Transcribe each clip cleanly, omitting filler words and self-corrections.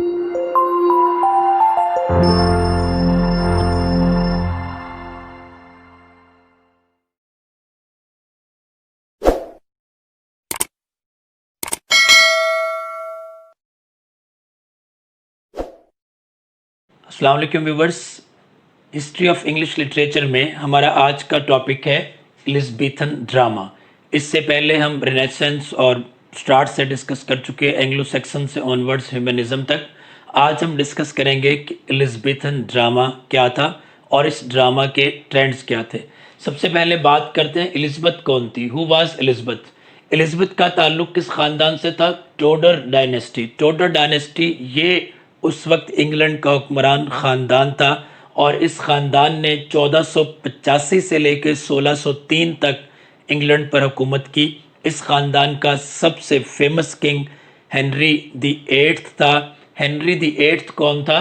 अस्सलाम वालेकुम viewers. History of English literature में हमारा आज का टॉपिक है एलिज़ाबेथन ड्रामा। इससे पहले हम रेनेसेंस और स्टार्ट से डिस्कस कर चुके हैं, एंग्लो सेक्सन से ऑनवर्ड्स ह्यूमनिज्म तक। आज हम डिस्कस करेंगे कि एलिज़ाबेथन ड्रामा क्या था और इस ड्रामा के ट्रेंड्स क्या थे। सबसे पहले बात करते हैं एलिज़ाबेथ कौन थी। Who was Elizabeth? एलिज़ाबेथ का ताल्लुक किस खानदान से था? Tudor dynasty. टोडर डायनेस्टी ये उस वक्त इंग्लैंड का हुक्मरान ख़ानदान था और इस ख़ानदान ने 1485 से लेकर 1603 तक इंग्लैंड पर हुकूमत की। इस ख़ानदान का सबसे famous king Henry the eighth था। हेनरी द एट्थ कौन था?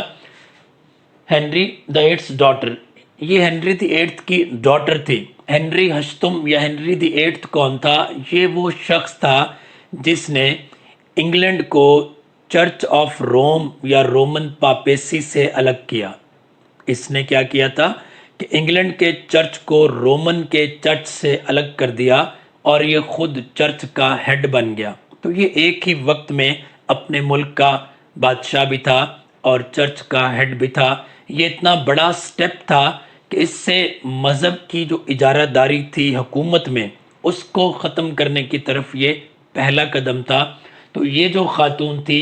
Henry the eighth daughter. ये हेनरी द एट्थ की डॉटर थी। हेनरी हश्तुम या हेनरी द एट्थ कौन था? ये वो शख्स था जिसने इंग्लैंड को चर्च ऑफ रोम या रोमन पापेसी से अलग किया। इसने क्या किया था कि इंग्लैंड के चर्च को रोमन के चर्च से अलग कर दिया और ये खुद चर्च का हेड बन गया। तो ये एक ही वक्त में अपने मुल्क का बादशाह भी था और चर्च का हेड भी था। ये इतना बड़ा स्टेप था कि इससे मज़हब की जो इजारादारी थी हुकूमत में, उसको ख़त्म करने की तरफ ये पहला कदम था। तो ये जो खातून थी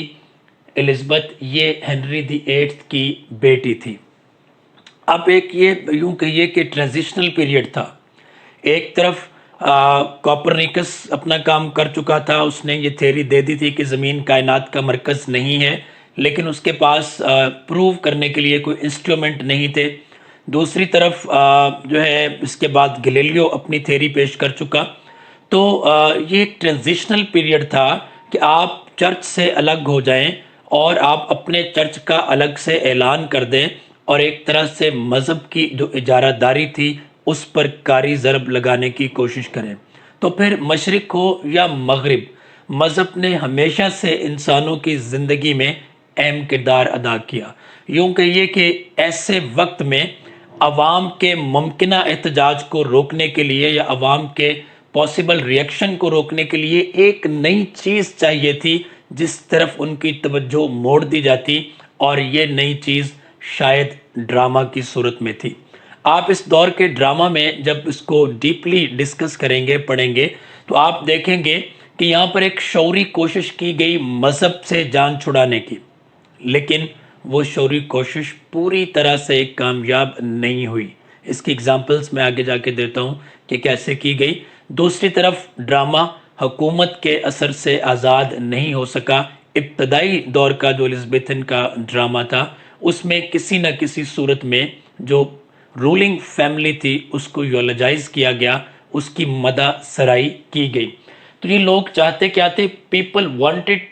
एलिज़ाबेथ, ये हेनरी द एट्थ की बेटी थी। अब एक ये यूं कहिए कि ट्रांजिशनल पीरियड था। एक तरफ कोपरनिकस अपना काम कर चुका था, उसने ये थ्योरी दे दी थी कि ज़मीन कायनात का मरकज़ नहीं है, लेकिन उसके पास प्रूव करने के लिए कोई इंस्ट्रूमेंट नहीं थे। दूसरी तरफ जो है इसके बाद गैलीलियो अपनी थ्योरी पेश कर चुका। तो ये एक ट्रांजिशनल पीरियड था कि आप चर्च से अलग हो जाएं और आप अपने चर्च का अलग से ऐलान कर दें और एक तरह से मज़हब की जो इजारादारी थी उस पर कारी ज़रब लगाने की कोशिश करें। तो फिर मशरिक़ हो या मगरिब, मज़हब ने हमेशा से इंसानों की ज़िंदगी में अहम किरदार अदा किया। यूँ कहिए कि ऐसे वक्त में अवाम के मुमकिना एहतजाज को रोकने के लिए या अवाम के पॉसिबल रिएक्शन को रोकने के लिए एक नई चीज़ चाहिए थी जिस तरफ उनकी तवज्जो मोड़ दी जाती, और ये नई चीज़ शायद ड्रामा की सूरत में थी। आप इस दौर के ड्रामा में जब इसको डीपली डिस्कस करेंगे, पढ़ेंगे, तो आप देखेंगे कि यहाँ पर एक शौरी कोशिश की गई मज़हब से जान छुड़ाने की, लेकिन वो शौरी कोशिश पूरी तरह से कामयाब नहीं हुई। इसकी एग्जांपल्स मैं आगे जाके देता हूँ कि कैसे की गई। दूसरी तरफ ड्रामा हुकूमत के असर से आज़ाद नहीं हो सका। इब्तदाई दौर का जो एलिज़ाबेथन का ड्रामा था उसमें किसी न किसी सूरत में जो रूलिंग फैमिली थी उसको यूलोजाइज किया गया, उसकी मदा सराई की गई। तो ये लोग चाहते क्या थे? People wanted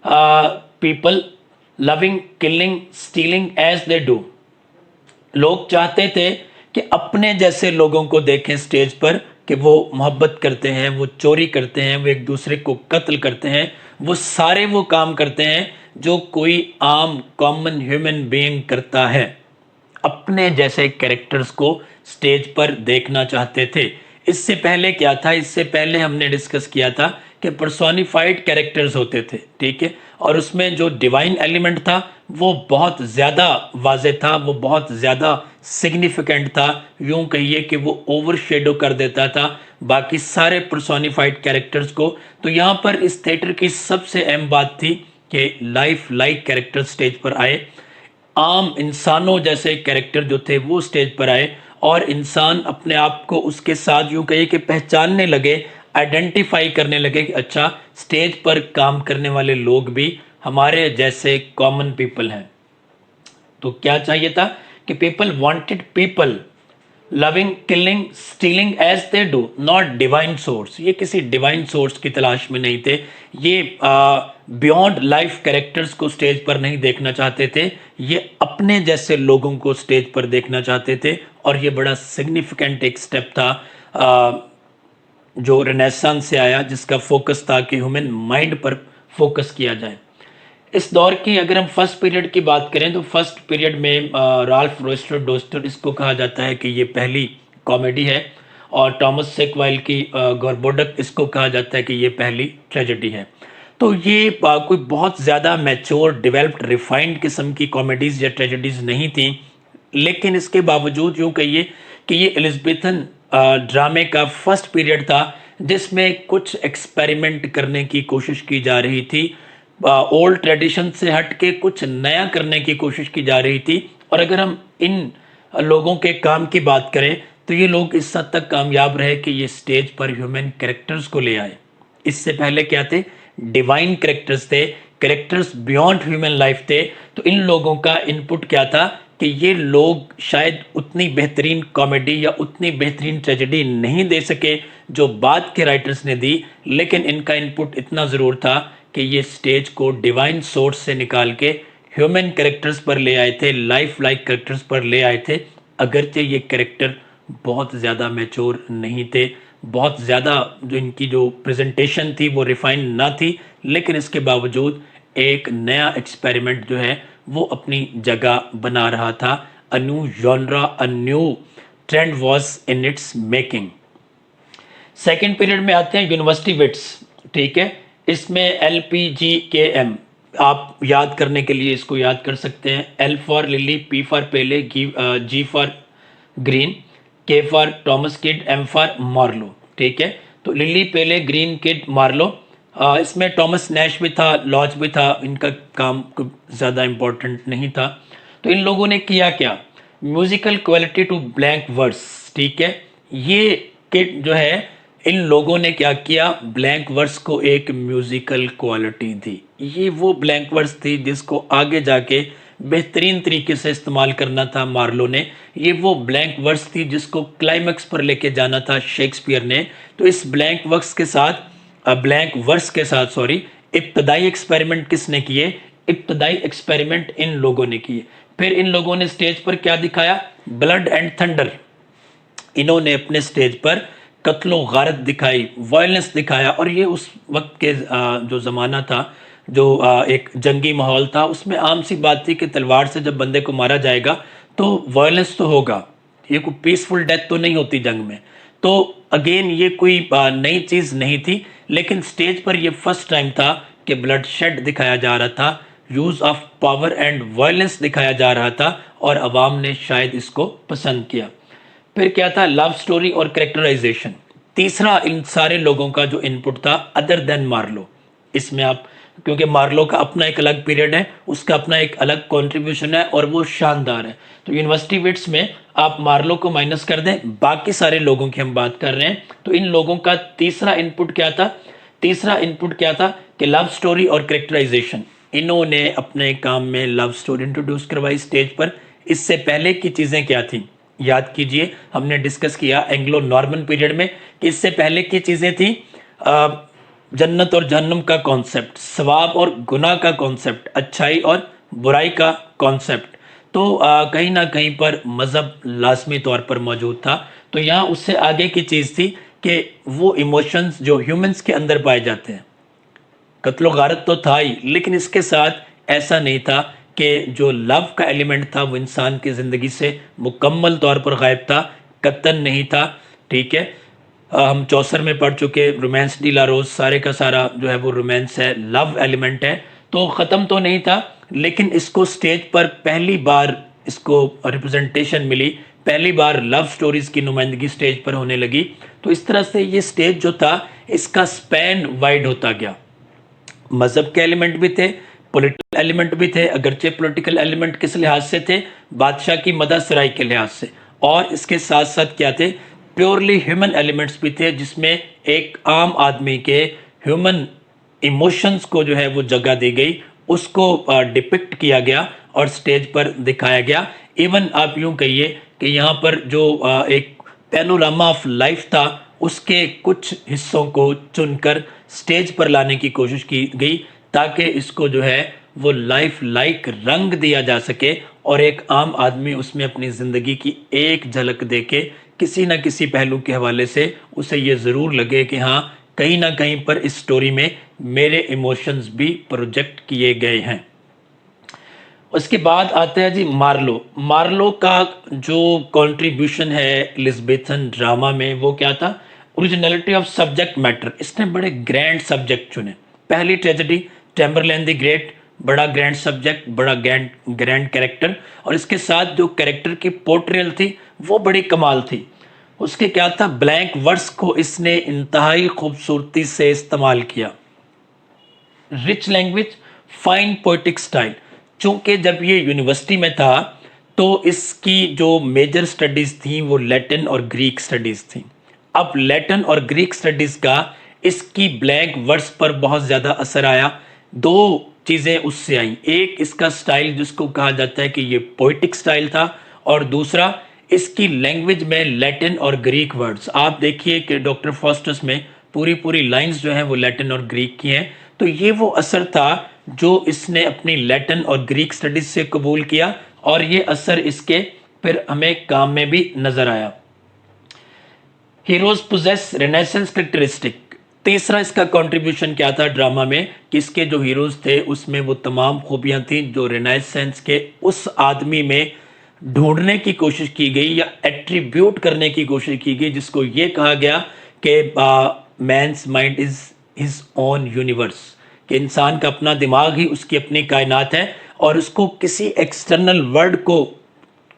people loving, killing, stealing as they do. लोग चाहते थे कि अपने जैसे लोगों को देखें स्टेज पर कि वो मोहब्बत करते हैं, वो चोरी करते हैं, वो एक दूसरे को कत्ल करते हैं, वो सारे वो काम करते हैं जो कोई आम कॉमन ह्यूमन बीइंग करता है। अपने जैसे कैरेक्टर्स को स्टेज पर देखना चाहते थे। इससे पहले क्या था? इससे पहले हमने डिस्कस किया था कि पर्सोनिफाइड कैरेक्टर्स होते थे, ठीक है, और उसमें जो डिवाइन एलिमेंट था वो बहुत ज़्यादा वाज़े था, वो बहुत ज़्यादा सिग्निफिकेंट था। यूँ कहिए कि वो ओवर शेडो कर देता था बाकी सारे पर्सोनिफाइड कैरेक्टर्स को। तो यहाँ पर इस थिएटर की सबसे अहम बात थी कि लाइफ लाइक कैरेक्टर स्टेज पर आए, आम इंसानों जैसे कैरेक्टर जो थे वो स्टेज पर आए और इंसान अपने आप को उसके साथ यूँ कहिए कि पहचानने लगे, आइडेंटिफाई करने लगे कि अच्छा, स्टेज पर काम करने वाले लोग भी हमारे जैसे कॉमन पीपल हैं। तो क्या चाहिए था कि people wanted people loving, killing, stealing as they do, not divine source. ये किसी डिवाइन सोर्स की तलाश में नहीं थे। ये बियॉन्ड लाइफ कैरेक्टर्स को स्टेज पर नहीं देखना चाहते थे, ये अपने जैसे लोगों को स्टेज पर देखना चाहते थे। और ये बड़ा सिग्निफिकेंट एक स्टेप था जो रेनेसांस से आया, जिसका फोकस था कि ह्यूमन माइंड पर फोकस किया जाए। اس دور کی اگر ہم فرسٹ پیریڈ کی بات کریں تو فرسٹ پیریڈ میں رالف روسٹر ڈوسٹر اس کو کہا جاتا ہے کہ یہ پہلی کامیڈی ہے، اور ٹامس سیکوائل کی گوربوڈک اس کو کہا جاتا ہے کہ یہ پہلی ٹریجڈی ہے۔ تو یہ کوئی بہت زیادہ میچور ڈیولپڈ ریفائنڈ قسم کی کامیڈیز یا ٹریجڈیز نہیں تھیں، لیکن اس کے باوجود یوں کہیے کہ یہ الزبیتھن ڈرامے کا فرسٹ پیریڈ تھا جس میں کچھ ایکسپیریمنٹ کرنے کی کوشش کی جا رہی تھی، اولڈ ٹریڈیشن سے ہٹ کے کچھ نیا کرنے کی کوشش کی جا رہی تھی۔ اور اگر ہم ان لوگوں کے کام کی بات کریں تو یہ لوگ اس حد تک کامیاب رہے کہ یہ سٹیج پر ہیومن کریکٹرز کو لے آئے۔ اس سے پہلے کیا تھے؟ ڈیوائن کریکٹرز تھے، کریکٹرز بیونڈ ہیومن لائف تھے۔ تو ان لوگوں کا انپٹ کیا تھا کہ یہ لوگ شاید اتنی بہترین کامیڈی یا اتنی بہترین ٹریجڈی نہیں دے سکے جو بعد کے رائٹرز نے دی، لیکن ان کا انپٹ اتنا ضرور تھا کہ یہ سٹیج کو ڈیوائن سورس سے نکال کے ہیومن کریکٹرز پر لے آئے تھے، لائف لائک کریکٹرز پر لے آئے تھے، اگرچہ یہ کریکٹر بہت زیادہ میچور نہیں تھے، بہت زیادہ جو ان کی جو پریزنٹیشن تھی وہ ریفائن نہ تھی، لیکن اس کے باوجود ایک نیا ایکسپیریمنٹ جو ہے وہ اپنی جگہ بنا رہا تھا۔ A new genre, a new trend was in its making۔ Second period میں آتے ہیں یونیورسٹی وٹس، ٹھیک ہے، اس میں LPGKM آپ یاد کرنے کے لیے اس کو یاد کر سکتے ہیں۔ L for Lyly, P for Peele, G for Greene, K for Thomas Kyd, M for Marlowe, ٹھیک ہے۔ تو للی، پیلے، گرین، کڈ، مارلو، اس میں ٹامس نیش بھی تھا، لاج بھی تھا، ان کا کام زیادہ امپورٹنٹ نہیں تھا۔ تو ان لوگوں نے کیا کیا؟ میوزیکل کوالٹی ٹو بلینک ورس، ٹھیک ہے، یہ کڈ جو ہے ان لوگوں نے کیا کیا؟ بلینک ورس کو ایک میوزیکل کوالٹی دی۔ یہ وہ بلینک ورس تھی جس کو آگے جا کے بہترین طریقے سے استعمال کرنا تھا مارلو نے، یہ وہ بلینک ورس تھی جس کو کلائمیکس پر لے کے جانا تھا شیکسپیئر نے۔ تو اس بلینک ورس کے ساتھ ابتدائی ایکسپیریمنٹ کس نے کیے؟ ابتدائی ایکسپیریمنٹ ان لوگوں نے کیے۔ پھر ان لوگوں نے سٹیج پر کیا دکھایا؟ بلڈ اینڈ تھنڈر، انہوں نے اپنے سٹیج پر قتل و غارت دکھائی، وائلنس دکھایا، اور یہ اس وقت کے جو زمانہ تھا، جو ایک جنگی ماحول تھا، اس میں عام سی بات تھی کہ تلوار سے جب بندے کو مارا جائے گا تو وائلنس تو ہوگا، یہ کوئی پیسفل ڈیتھ تو نہیں ہوتی جنگ میں۔ تو اگین یہ کوئی نئی چیز نہیں تھی، لیکن سٹیج پر یہ فرسٹ ٹائم تھا کہ بلڈ شیڈ دکھایا جا رہا تھا، use of power and violence دکھایا جا رہا تھا، اور عوام نے شاید اس کو پسند کیا۔ پھر کیا تھا؟ لو سٹوری اور کریکٹرائزیشن۔ تیسرا ان سارے لوگوں کا جو انپٹ تھا ادر دین مارلو، اس میں آپ کیونکہ مارلو کا اپنا ایک الگ پیریڈ ہے، اس کا اپنا ایک الگ کنٹریبیوشن ہے اور وہ شاندار ہے، تو یونیورسٹی وٹس میں آپ مارلو کو مائنس کر دیں، باقی سارے لوگوں کی ہم بات کر رہے ہیں۔ تو ان لوگوں کا تیسرا انپٹ کیا تھا؟ تیسرا انپٹ کیا تھا کہ لو سٹوری اور کریکٹرائزیشن، انہوں نے اپنے کام میں لو سٹوری انٹروڈیوس کروائی سٹیج پر۔ اس سے پہلے کی چیزیں کیا تھیں؟ یاد کیجئے، ہم نے ڈسکس کیا اینگلو نارمن پیریڈ میں کہ اس سے پہلے کی چیزیں تھیں جنت اور جہنم کا کانسیپٹ، ثواب اور گناہ کا کانسیپٹ، اچھائی اور برائی کا کانسیپٹ۔ تو کہیں نہ کہیں پر مذہب لازمی طور پر موجود تھا۔ تو یہاں اس سے آگے کی چیز تھی کہ وہ ایموشنز جو ہیومنز کے اندر پائے جاتے ہیں، قتل و غارت تو تھا ہی، لیکن اس کے ساتھ ایسا نہیں تھا کہ جو لو کا ایلیمنٹ تھا وہ انسان کی زندگی سے مکمل طور پر غائب تھا، قطعاً نہیں تھا، ٹھیک ہے۔ ہم چوسر میں پڑھ چکے رومانس ڈی لا روز، سارے کا سارا جو ہے وہ رومانس ہے، لو ایلیمنٹ ہے، تو ختم تو نہیں تھا، لیکن اس کو سٹیج پر پہلی بار اس کو ریپرزنٹیشن ملی، پہلی بار لو سٹوریز کی نمائندگی سٹیج پر ہونے لگی۔ تو اس طرح سے یہ سٹیج جو تھا اس کا سپین وائڈ ہوتا گیا، مذہب کے ایلیمنٹ بھی تھے، پولیٹیکل ایلیمنٹ بھی تھے، اگرچہ پولیٹیکل ایلیمنٹ کس لحاظ سے تھے؟ بادشاہ کی مدح سرائی کے لحاظ سے، اور اس کے ساتھ ساتھ کیا تھے؟ پیورلی ہیومن ایلیمنٹس بھی تھے، جس میں ایک عام آدمی کے ہیومن ایموشنز کو جو ہے وہ جگہ دی گئی، اس کو ڈپکٹ کیا گیا اور سٹیج پر دکھایا گیا۔ ایون آپ یوں کہیے کہ یہاں پر جو ایک پینوراما آف لائف تھا، اس کے کچھ حصوں کو چن کر سٹیج پر لانے کی کوشش کی گئی تاکہ اس کو جو ہے وہ لائف لائک رنگ دیا جا سکے، اور ایک عام آدمی اس میں اپنی زندگی کی ایک جھلک دے کے کسی نہ کسی پہلو کے حوالے سے اسے یہ ضرور لگے کہ ہاں کہیں نہ کہیں پر اس سٹوری میں میرے ایموشنز بھی پروجیکٹ کیے گئے ہیں۔ اس کے بعد آتا ہے جی مارلو۔ مارلو کا جو کنٹریبیوشن ہے الزبیتھن ڈراما میں وہ کیا تھا؟ Originality of subject matter. اس نے بڑے گرینڈ سبجیکٹ چنے۔ پہلی ٹریجڈی ٹیمبرلین دی گریٹ، بڑا گرینڈ سبجیکٹ، بڑا گرینڈ کریکٹر، اور اس کے ساتھ جو کریکٹر کی پورٹریل تھی وہ بڑی کمال تھی۔ اس کے کیا تھا؟ بلینک ورس کو اس نے انتہائی خوبصورتی سے استعمال کیا۔ Rich language, fine poetic style. چونکہ جب یہ یونیورسٹی میں تھا تو اس کی جو میجر سٹڈیز تھیں وہ لیٹن اور گریک سٹڈیز تھیں۔ اب لیٹن اور گریک سٹڈیز کا اس کی بلینک ورس پر بہت زیادہ اثر آیا۔ دو چیزیں اس سے آئیں، ایک اس کا سٹائل جس کو کہا جاتا ہے کہ یہ پوئٹک سٹائل تھا، اور دوسرا اس کی لینگویج میں لیٹن اور گریک ورڈز۔ آپ دیکھیے کہ ڈاکٹر فاسٹس میں پوری لائنز جو ہیں وہ لیٹن اور گریک کی ہیں، تو یہ وہ اثر تھا جو اس نے اپنی لیٹن اور گریک سٹڈیز سے قبول کیا، اور یہ اثر اس کے پھر ہمیں کام میں بھی نظر آیا۔ Heroes possess renaissance characteristic. تیسرا اس کا کنٹریبیوشن کیا تھا ڈراما میں کہ اس کے جو ہیروز تھے اس میں وہ تمام خوبیاں تھیں جو رینیسنس کے اس آدمی میں ڈھونڈنے کی کوشش کی گئی یا ایٹریبیوٹ کرنے کی کوشش کی گئی جس کو یہ کہا گیا کہ means mind is his own universe, کہ انسان کا اپنا دماغ ہی اس کی اپنی کائنات ہے، اور اس کو کسی ایکسٹرنل ورڈ کو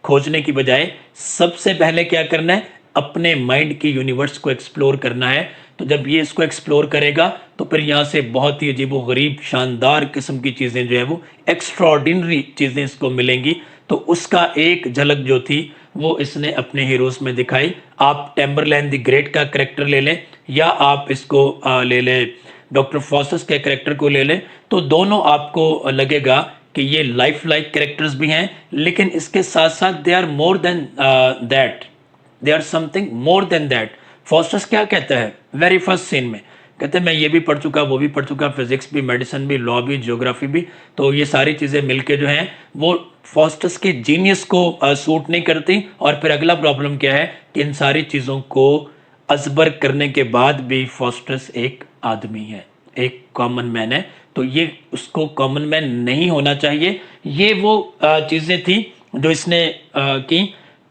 کھوجنے کی بجائے سب سے پہلے کیا کرنا ہے؟ اپنے مائنڈ کی یونیورس کو ایکسپلور کرنا ہے۔ تو جب یہ اس کو ایکسپلور کرے گا تو پھر یہاں سے بہت ہی عجیب و غریب شاندار قسم کی چیزیں جو ہے وہ ایکسٹراڈنری چیزیں اس کو ملیں گی۔ تو اس کا ایک جھلک جو تھی وہ اس نے اپنے ہیروز میں دکھائی۔ آپ ٹیمبرلین دی گریٹ کا کریکٹر لے لیں یا آپ اس کو لے لیں ڈاکٹر فاسس کے کریکٹر کو لے لیں، تو دونوں آپ کو لگے گا کہ یہ لائف لائک کریکٹرز بھی ہیں، لیکن اس کے ساتھ ساتھ they are more than that, they are something more than that. Faustus کیا کہتا ہے ویری فرسٹ سین میں؟ کہتے ہیں میں یہ بھی پڑھ چکا، وہ بھی پڑھ چکا، فزکس بھی، میڈیسن بھی، لاء بھی، جیوگرافی بھی، تو یہ ساری چیزیں مل کے جو ہیں وہ فاسٹس کے جینیس کو سوٹ نہیں کرتی۔ اور پھر اگلا پرابلم کیا ہے کہ ان ساری چیزوں کو ازبر کرنے کے بعد بھی فاسٹس ایک آدمی ہے، ایک کامن مین ہے، تو یہ اس کو کامن مین نہیں ہونا چاہیے۔ یہ وہ چیزیں تھیں جو اس نے کی۔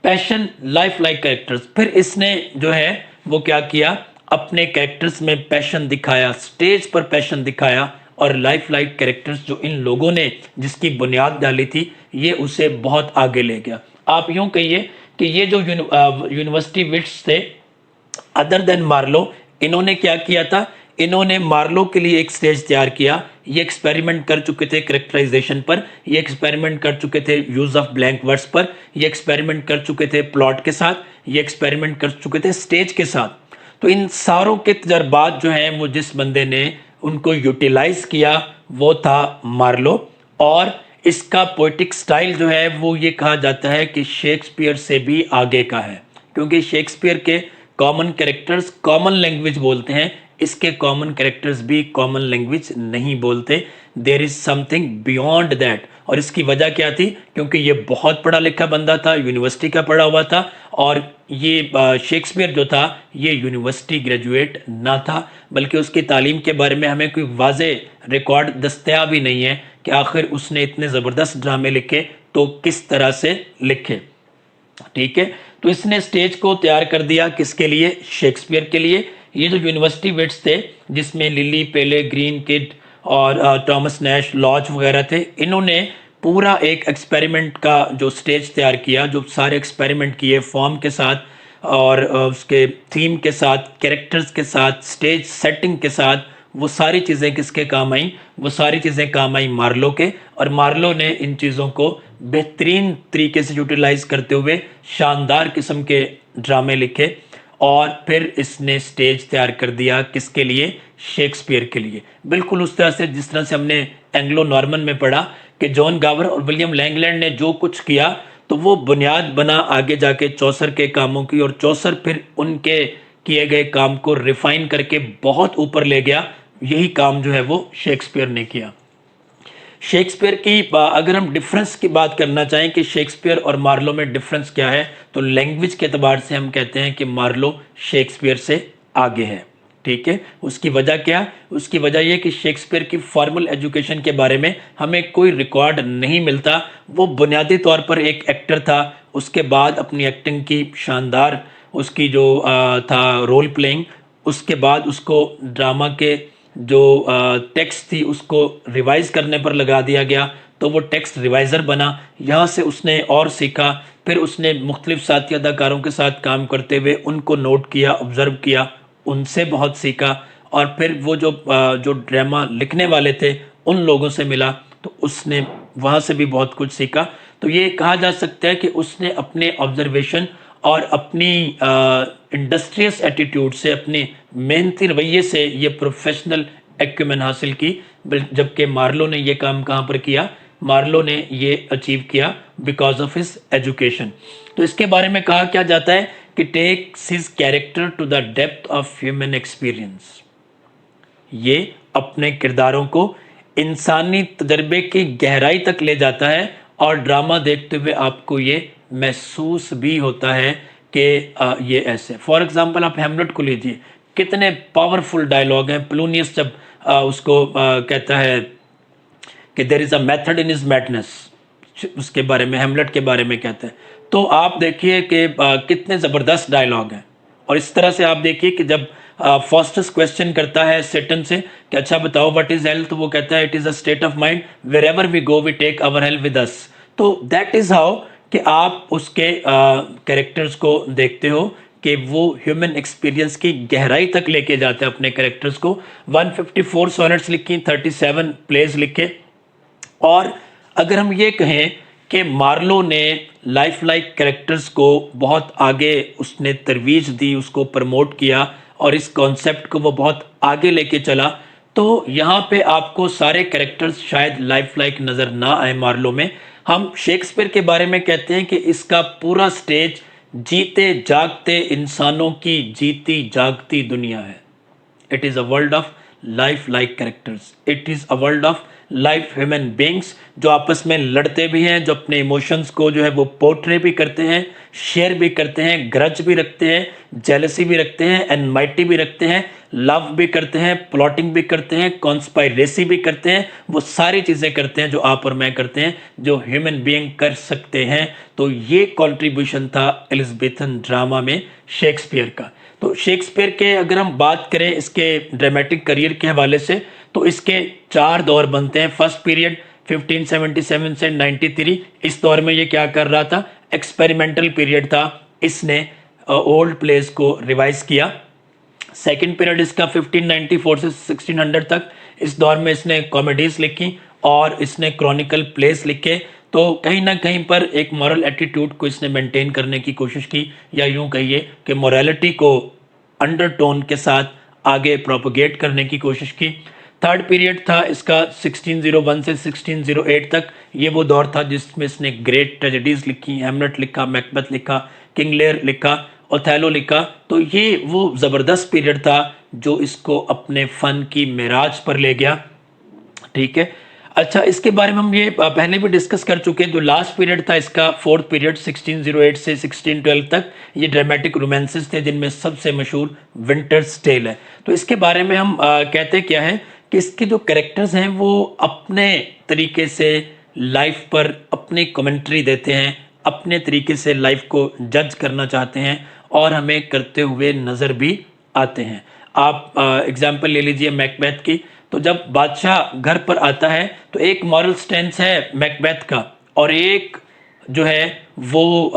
پیشن، لائف لائک کریکٹرز۔ پھر اس نے جو ہے وہ کیا کیا؟ اپنے کریکٹرز میں پیشن دکھایا، سٹیج پر پیشن دکھایا، اور لائف لائک کریکٹرز جو ان لوگوں نے جس کی بنیاد ڈالی تھی یہ اسے بہت آگے لے گیا۔ آپ یوں کہیے کہ یہ جو یونیورسٹی وٹس تھے ادر دین مارلو، انہوں نے کیا کیا تھا؟ انہوں نے مارلو کے لیے ایک سٹیج تیار کیا۔ یہ ایکسپیریمنٹ کر چکے تھے کریکٹرائزیشن پر، یہ ایکسپیریمنٹ کر چکے تھے یوز آف بلینک ورڈز پر، یہ ایکسپیریمنٹ کر چکے تھے پلاٹ کے ساتھ، یہ ایکسپیریمنٹ کر چکے تھے سٹیج کے ساتھ۔ تو ان ساروں کے تجربات جو ہیں وہ جس بندے نے ان کو یوٹیلائز کیا وہ تھا مارلو، اور اس کا پوئٹک سٹائل جو ہے وہ یہ کہا جاتا ہے کہ شیکسپیئر سے بھی آگے کا ہے، کیونکہ شیکسپیئر کے کامن کریکٹرز کامن لینگویج بولتے ہیں، اس کے کامن کریکٹرز بھی کامن لینگویج نہیں بولتے۔ دیر از سم تھنگ بیونڈ دیٹ۔ اور اس کی وجہ کیا تھی؟ کیونکہ یہ بہت پڑھا لکھا بندہ تھا، یونیورسٹی کا پڑھا ہوا تھا، اور یہ شیکسپیئر جو تھا یہ یونیورسٹی گریجویٹ نہ تھا، بلکہ اس کی تعلیم کے بارے میں ہمیں کوئی واضح ریکارڈ دستیاب ہی نہیں ہے کہ آخر اس نے اتنے زبردست ڈرامے لکھے تو کس طرح سے لکھے۔ ٹھیک ہے، تو اس نے سٹیج کو تیار کر دیا کس کے لیے؟ شیکسپیئر کے لیے۔ یہ جو یونیورسٹی وٹس تھے جس میں للی، پیلے، گرین کڈ اور ٹامس نیش، لاج وغیرہ تھے، انہوں نے پورا ایک ایکسپیریمنٹ کا جو سٹیج تیار کیا، جو سارے ایکسپیریمنٹ کیے فارم کے ساتھ اور اس کے تھیم کے ساتھ، کریکٹرز کے ساتھ، سٹیج سیٹنگ کے ساتھ، وہ ساری چیزیں کس کے کام آئیں؟ وہ ساری چیزیں کام آئیں مارلو کے، اور مارلو نے ان چیزوں کو بہترین طریقے سے یوٹیلائز کرتے ہوئے شاندار قسم کے ڈرامے لکھے، اور پھر اس نے سٹیج تیار کر دیا کس کے لیے؟ شیکسپیئر کے لیے۔ بالکل اس طرح سے جس طرح سے ہم نے اینگلو نارمن میں پڑھا کہ جان گاور اور ولیم لینگلینڈ نے جو کچھ کیا تو وہ بنیاد بنا آگے جا کے چوسر کے کاموں کی، اور چوسر پھر ان کے کیے گئے کام کو ریفائن کر کے بہت اوپر لے گیا۔ یہی کام جو ہے وہ شیکسپیئر نے کیا۔ شیکسپیئر کی اگر ہم ڈفرنس کی بات کرنا چاہیں کہ شیکسپیئر اور مارلو میں ڈفرنس کیا ہے، تو لینگویج کے اعتبار سے ہم کہتے ہیں کہ مارلو شیکسپیئر سے آگے ہے۔ ठीक है। उसकी वजह क्या? उसकी वजह ये कि शेक्सपियर की फॉर्मल एजुकेशन के बारे में हमें कोई रिकॉर्ड नहीं मिलता। वो बुनियादी तौर पर एक एक्टर था, उसके बाद अपनी एक्टिंग की शानदार उसकी जो था रोल प्लेइंग, उसके बाद उसको ड्रामा के जो टेक्स्ट थी उसको रिवाइज करने पर लगा दिया गया, तो वो टेक्स्ट रिवाइज़र बना। यहाँ से उसने और सीखा, फिर उसने मुख्तलिफ साथी अदाकारों के साथ काम करते हुए उनको नोट किया, ऑब्ज़र्व किया, उनसे बहुत सीखा, और फिर वो जो ड्रामा लिखने वाले थे उन लोगों से मिला, तो उसने वहाँ से भी बहुत कुछ सीखा। तो ये कहा जा सकता है कि उसने अपने ऑब्जर्वेशन और अपनी इंडस्ट्रियस एटीट्यूड से, अपने मेहनती रवैये से ये प्रोफेशनल एक्यूमेन हासिल की। जबकि मार्लो ने ये काम कहाँ पर किया? मार्लो ने ये अचीव किया बिकॉज ऑफ हिज एजुकेशन। तो इसके बारे में कहा क्या जाता है कि takes his characters to the depth of human experience. ये अपने किरदारों को इंसानी तजर्बे की गहराई तक ले जाता है, और ड्रामा देखते हुए आपको ये महसूस भी होता है कि ये ऐसे। फॉर एग्जांपल आप हैमलेट को लीजिए, कितने पावरफुल डायलॉग हैं। पोलोनियस जब उसको कहता है कि there is a method in his madness, उसके बारे में, हैमलेट के बारे में कहते हैं, तो आप देखिए कि कितने ज़बरदस्त डायलॉग हैं। और इस तरह से आप देखिए कि जब फॉस्टस क्वेश्चन करता है सेटन से कि अच्छा बताओ व्हाट इज हेल्थ, तो वो कहता है it is a state of mind wherever we go we take our health with us. तो दैट इज़ हाउ कि आप उसके कैरेक्टर्स को देखते हो कि वो ह्यूमन एक्सपीरियंस की गहराई तक लेके जाते हैं अपने कैरेक्टर्स को। 154 सोनेट्स लिखी, 37 प्लेज लिखे, और अगर हम ये कहें कि मार्लो ने लाइफ लाइक कैरेक्टर्स को बहुत आगे उसने तरवीज दी, उसको प्रमोट किया, और इस कॉन्सेप्ट को वो बहुत आगे लेके चला, तो यहाँ पे आपको सारे कैरेक्टर्स शायद लाइफ लाइक नज़र ना आए मार्लो में। हम शेक्सपियर के बारे में कहते हैं कि इसका पूरा स्टेज जीते जागते इंसानों की जीती जागती दुनिया है। It is a world of life like characters, it is a world of life human beings जो आपस में लड़ते भी हैं, जो अपने इमोशंस को जो है वो पोर्ट्रे भी करते हैं, शेयर भी करते हैं, ग्रज भी रखते हैं, जेलसी भी रखते हैं, एनमाइटी भी रखते हैं, लव भी करते हैं, प्लॉटिंग भी करते हैं, कॉन्स्पायरेसी भी करते हैं। वो सारी चीज़ें करते हैं जो आप और मैं करते हैं, जो ह्यूमन बीइंग कर सकते हैं। तो ये कॉन्ट्रीब्यूशन था एलिज़ाबेथन ड्रामा में शेक्सपियर का। तो शेक्सपियर के अगर हम बात करें इसके ड्रामेटिक करियर के हवाले से, तो इसके 4 दौर बनते हैं। फर्स्ट पीरियड 1577 से 93, इस दौर में ये क्या कर रहा था? एक्सपेरिमेंटल पीरियड था, इसने ओल्ड प्लेस को रिवाइज किया। सेकंड पीरियड इसका 1594 से 1600 तक, इस दौर में इसने कॉमेडीज लिखी और इसने क्रॉनिकल प्लेस लिखे। तो कहीं ना कहीं पर एक मॉरल एटीट्यूड को इसने मेंटेन करने की कोशिश की, या यूं कहिए कि मोरालिटी को अंडरटोन के साथ आगे प्रोपोगेट करने की कोशिश की। थर्ड पीरियड था इसका 1601 से 1608 तक। ये वो दौर था जिसमें इसने ग्रेट ट्रेजेडीज लिखी, हैमलेट लिखा, मैकबेथ लिखा, किंग लेयर लिखा, ओथेलो लिखा। तो ये वो ज़बरदस्त पीरियड था जो इसको अपने फ़न की मेराज पर ले गया। ठीक है, अच्छा इसके बारे में हम ये पहले भी डिस्कस कर चुके हैं। जो लास्ट पीरियड था इसका, फोर्थ पीरियड 1608 से 1612 तक, ये ड्रामेटिक रोमांसेस थे जिनमें सबसे मशहूर विंटर्स टेल है। तो इसके बारे में हम कहते क्या है कि इसके जो कैरेक्टर्स हैं वो अपने तरीके से लाइफ पर अपनी कमेंट्री देते हैं, अपने तरीके से लाइफ को जज करना चाहते हैं और हमें करते हुए नज़र भी आते हैं। आप एग्जाम्पल ले लीजिए मैकबेथ की। तो जब बादशाह घर पर आता है तो एक मॉरल स्टैंस है मैकबेथ का, और एक जो है वो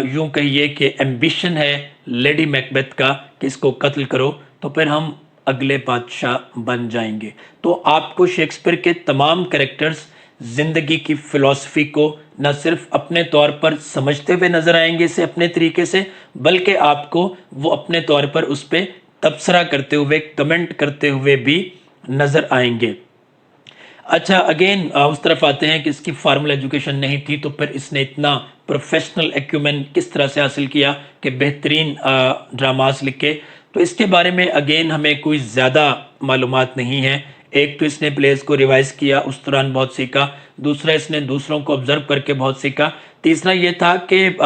यूं कहिए कि एम्बिशन है लेडी मैकबेथ का कि इसको कत्ल करो तो फिर हम अगले बादशाह बन जाएंगे। तो आपको शेक्सपियर के तमाम कैरेक्टर्स जिंदगी की फिलॉसफी को न सिर्फ अपने तौर पर समझते हुए नजर आएंगे इसे अपने तरीके से, बल्कि आपको वो अपने तौर पर उस पर तबसरा करते हुए, कमेंट करते हुए भी नजर आएंगे। अच्छा अगेन उस तरफ आते हैं कि इसकी फार्मल एजुकेशन नहीं थी, तो फिर इसने इतना प्रोफेशनल एक्यूमेन किस तरह से हासिल किया कि बेहतरीन ड्रामास लिखे। तो इसके बारे में अगेन हमें कोई ज़्यादा मालूमात नहीं है। एक तो इसने प्लेस को रिवाइज किया, उस दौरान बहुत सीखा। दूसरा इसने दूसरों को ऑब्जर्व करके बहुत सीखा। तीसरा ये था कि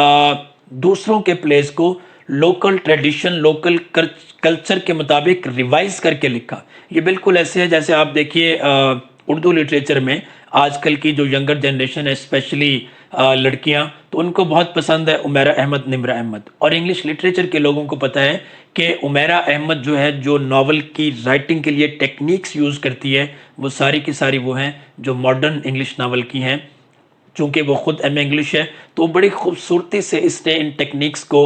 दूसरों के प्लेस को लोकल ट्रेडिशन, लोकल कल्चर के मुताबिक रिवाइज करके लिखा। ये बिल्कुल ऐसे है जैसे आप देखिए उर्दू लिटरेचर में आजकल की जो यंगर जनरेशन है, स्पेशली लड़कियां, तो उनको बहुत पसंद है उमैरा अहमद, निम्रा अहमद। और इंग्लिश लिटरेचर के लोगों को पता है कि उमैरा अहमद जो है, जो नावल की राइटिंग के लिए टेक्निक्स यूज़ करती है, वो सारी की सारी वो हैं जो मॉडर्न इंग्लिश नावल की हैं। चूँकि वो ख़ुद एम इंग्लिश है, तो बड़ी खूबसूरती से इसने इन टेक्निक्स को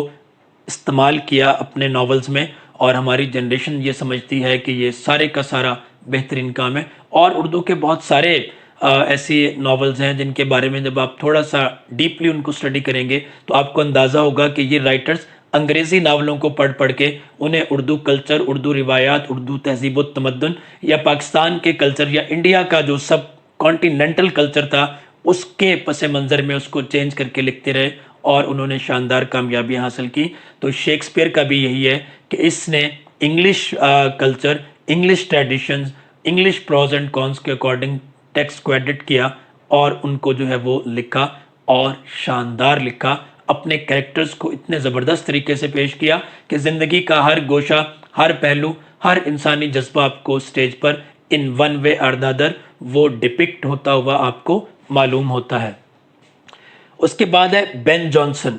इस्तेमाल किया अपने नावल्स में, और हमारी जनरेशन ये समझती है कि ये सारे का सारा बेहतरीन काम है। और उर्दू के बहुत सारे ऐसी नावल्स हैं जिनके बारे में जब आप थोड़ा सा डीपली उनको स्टडी करेंगे तो आपको अंदाज़ा होगा कि ये राइटर्स अंग्रेज़ी नावलों को पढ़ पढ़ के उन्हें उर्दू कल्चर, उर्दू रिवायात, उर्दू तहजीब व तमद्दुन, या पाकिस्तान के कल्चर या इंडिया का जो सब कॉन्टिनेंटल कल्चर था उसके पस मंज़र में उसको चेंज करके लिखते रहे, और उन्होंने शानदार कामयाबियाँ हासिल की। तो शेक्सपियर का भी यही है कि इसने English culture, English traditions, English pros and cons के अकॉर्डिंग टेक्स्ट को एडिट किया और उनको जो है वो लिखा, और शानदार लिखा। अपने कैरेक्टर्स को इतने ज़बरदस्त तरीके से पेश किया कि ज़िंदगी का हर गोशा, हर पहलू, हर इंसानी जज्बा आपको स्टेज पर इन वन वे और द अदर वो डिपिक्ट होता हुआ आपको मालूम होता है। उसके बाद है बेन जॉनसन।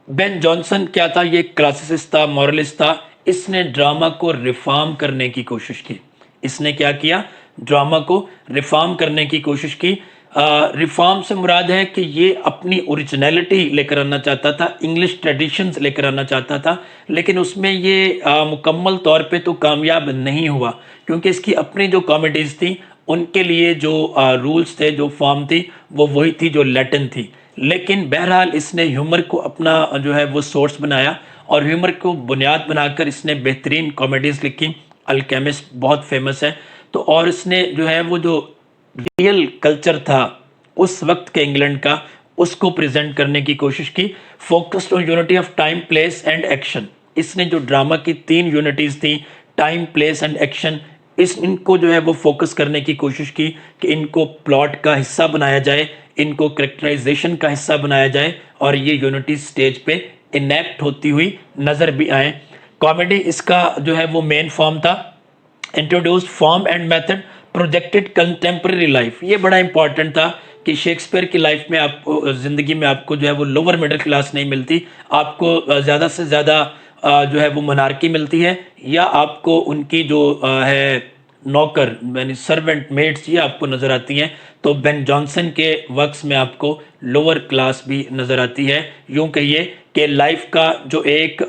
बेन जॉनसन क्या था? ये क्लासिसिस्ट था, मॉरलिस्ट था। इसने ड्रामा को रिफॉर्म करने की कोशिश की। इसने क्या किया? ड्रामा को रिफॉर्म करने की कोशिश की। रिफॉर्म से मुराद है कि ये अपनी ओरिजिनलिटी लेकर आना चाहता था, इंग्लिश ट्रेडिशंस लेकर आना चाहता था, लेकिन उसमें ये मुकम्मल तौर पे तो कामयाब नहीं हुआ, क्योंकि इसकी अपनी जो कॉमेडीज़ थी उनके लिए जो रूल्स थे, जो फॉर्म थी, वो वही थी जो लैटिन थी। लेकिन बहरहाल इसने ह्यूमर को अपना जो है वो सोर्स बनाया, और ह्यूमर को बुनियाद बनाकर इसने बेहतरीन कॉमेडीज़ लिखी। अल्केमिस्ट बहुत फेमस है। तो और इसने जो है वो जो रियल कल्चर था उस वक्त के इंग्लैंड का, उसको प्रेजेंट करने की कोशिश की। Focused on unity of time, place and action. इसने जो ड्रामा की 3 यूनिटीज़ थी, टाइम, प्लेस एंड एक्शन, इनको जो है वो फोकस करने की कोशिश की कि इनको प्लॉट का हिस्सा बनाया जाए, इनको करेक्टराइजेशन का हिस्सा बनाया जाए, और ये यूनिटी स्टेज पे इनेक्ट होती हुई नज़र भी आए। कॉमेडी इसका जो है वो मेन फॉर्म था। Introduced form and method, projected contemporary life. ये बड़ा इंपॉर्टेंट था कि शेक्सपियर की लाइफ में आपको, ज़िंदगी में आपको जो है वो लोअर मिडिल क्लास नहीं मिलती, आपको ज़्यादा से ज़्यादा जो है वो मोनार्की मिलती है, या आपको उनकी जो है नौकर यानी सर्वेंट मेड्स ये आपको नज़र आती हैं। तो बेन जॉनसन के वर्क्स में आपको लोअर क्लास भी नज़र आती है। यूँ कहिए कि लाइफ का जो एक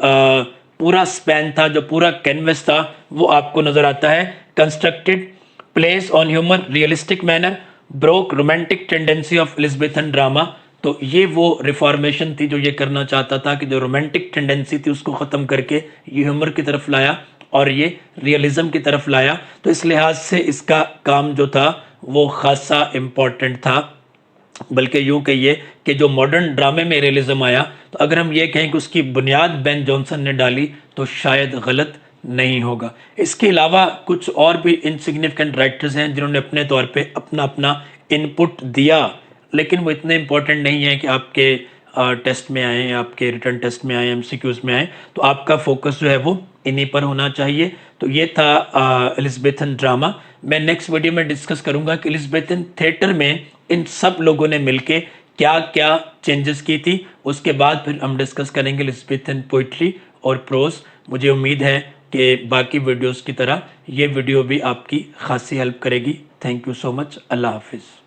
पूरा स्पैन था, जो पूरा कैनवस था, वो आपको नज़र आता है। Constructed place on humour, realistic manner, broke romantic tendency of Elizabethan drama. तो ये वो रिफॉर्मेशन थी जो ये करना चाहता था कि जो रोमांटिक टेंडेंसी थी उसको ख़त्म करके ये ह्यूमर की तरफ लाया और ये रियलिज़म की तरफ लाया। तो इस लिहाज से इसका काम जो था वो ख़ासा इम्पॉर्टेंट था। बल्कि यूँ कहिए कि जो मॉडर्न ड्रामे में रियलिज़म आया, तो अगर हम ये कहें कि उसकी बुनियाद बेन जॉनसन ने डाली तो शायद गलत नहीं होगा। इसके अलावा कुछ और भी इनसिग्निफिकेंट राइटर्स हैं जिन्होंने अपने तौर पे अपना अपना इनपुट दिया, लेकिन वो इतने इम्पोर्टेंट नहीं है कि आपके टेस्ट में आए, आपके रिटर्न टेस्ट में आए, एमसीक्यूज में आए। तो आपका फोकस जो है वो इन्हीं पर होना चाहिए। तो ये था एलिज़ाबेथन ड्रामा। मैं नेक्स्ट वीडियो में डिस्कस करूंगा कि एलिज़ाबेथन थिएटर में इन सब लोगों ने मिलके क्या क्या चेंजेस की थी। उसके बाद फिर हम डिस्कस करेंगे एलिज़ाबेथन पोइट्री और प्रोज। मुझे उम्मीद है कि बाकी वीडियोस की तरह ये वीडियो भी आपकी खासी हेल्प करेगी। Thank you so much. अल्लाह हाफिज़।